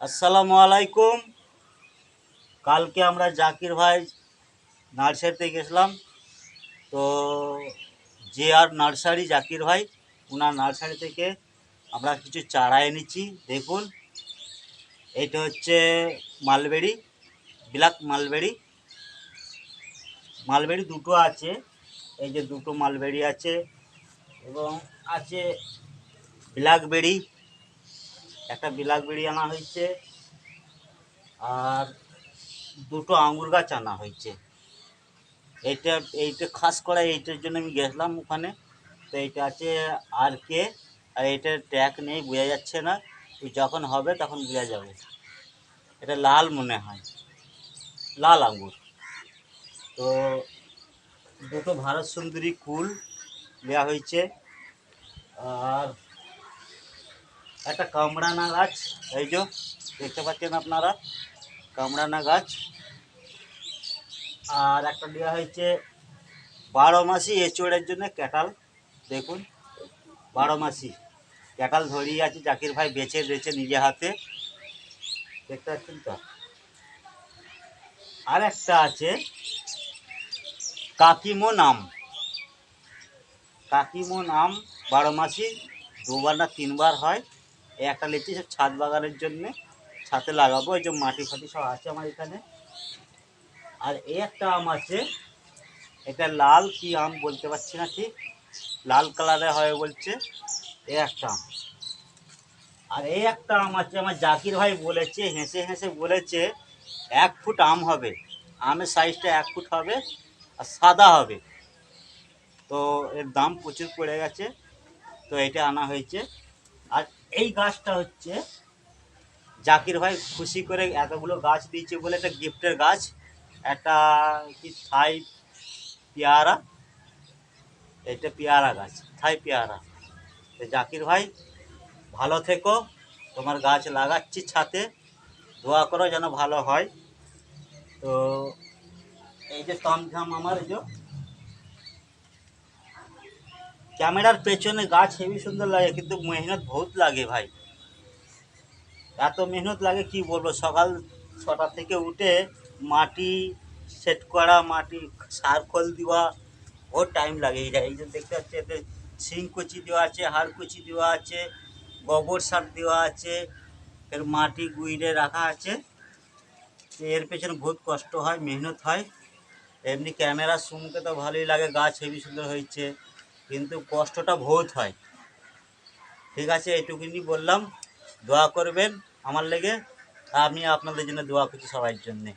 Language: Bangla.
আসসালামু আলাইকুম। কালকে আমরা জাকির ভাই নার্সারিতে গেছিলাম। তো যে আর নার্সারি জাকির ভাই, ওনার নার্সারি থেকে আমরা কিছু চারা এনেছি। দেখুন, এইটা হচ্ছে মালবেরি, ব্ল্যাক মালবেরি। মালবেরি দুটো আছে, এই যে দুটো মালবেরি আছে, এবং আছে ব্ল্যাকবেরি, একটা ব্ল্যাকবেরি আনা হয়েছে, আর দুটো আঙুর গাছ আনা হয়েছে। এইটা এইটা খাস করে এইটার জন্য আমি গেছিলাম ওখানে। তো এইটা আছে আর কে, আর এইটার ট্যাগ নেই, বোঝা যাচ্ছে না। যখন হবে তখন বোঝা যাবে। এটা লাল মনে হয়, লাল আঙ্গুর। তো দুটো ভারত সুন্দরী কুল দেওয়া হয়েছে, আর একটা কামরানা গাছ, এই যে দেখতে পাচ্ছেন আপনারা, কামরানা গাছ। আর একটা দেওয়া হয়েছে 12 মাসি এঁচোড়ের জন্য ক্যাটাল। দেখুন, 12 মাসি ক্যাটাল ধরিয়ে আছে, জাকির ভাই বেছে বেছে নিজে হাতে, দেখতে পাচ্ছেন তো। আর একটা আছে কাকিমো নাম, কাকিমো নাম 12 মাসি, দুবার না তিনবার হয়। এই একটা লিচি সব ছাদ বাগানের জন্যে, ছাদে লাগাবো। এই যে মাটি ফাটি সব আছে আমার এখানে। আর এই একটা আম আছে, এটা লাল কি আম বলতে পারছি না ঠিক, লাল কালারের হয় বলছে। এই একটা আম। আর এই একটা আম আছে, আমার জাকির ভাই বলেছে, হেসে হেসে বলেছে 1 ফুট আম হবে, আমের সাইজটা 1 ফুট হবে, আর সাদা হবে। তো এর দাম প্রচুর পড়ে গেছে, তো এটা আনা হয়েছে। আর এই গাছটা হচ্ছে জাকির ভাই খুশি করে এতগুলো গাছ দিয়েছে বলে একটা গিফটের গাছ, একটা কি থাই পেয়ারা, এটা পেয়ারা গাছ, থাই পেয়ারা। তো জাকির ভাই ভালো থেকো, তোমার গাছ লাগাচ্ছি ছাতে, দোয়া করো যেন ভালো হয়। তো এই যে তামঝাম আমার, এই যে ক্যামেরার পেছনে গাছ হেবি সুন্দর লাগে, কিন্তু মেহনত বহুত লাগে ভাই, এত মেহনত লাগে কি বলবো। সকাল 6টা থেকে উঠে মাটি সেট করা, মাটি সার খোল দেওয়া, বহুত টাইম লাগে। এই যে দেখতে পাচ্ছি, এতে শিংকুচি দেওয়া আছে, হাড়কুচি দেওয়া আছে, গোবর সার দেওয়া আছে, এর মাটি গুইড়ে রাখা আছে। এর পেছনে বহুত কষ্ট হয়, মেহনত হয়। এমনি ক্যামেরা শুনতে তো ভালোই লাগে, গাছ হেবি সুন্দর হয়েছে, কিন্তু কষ্টটা বহুত হয়। ঠিক আছে, এইটুকুনি বললাম। দোয়া করবেন আমার লেগে, আমি আপনাদের জন্য দোয়া করছি সবার জন্যে।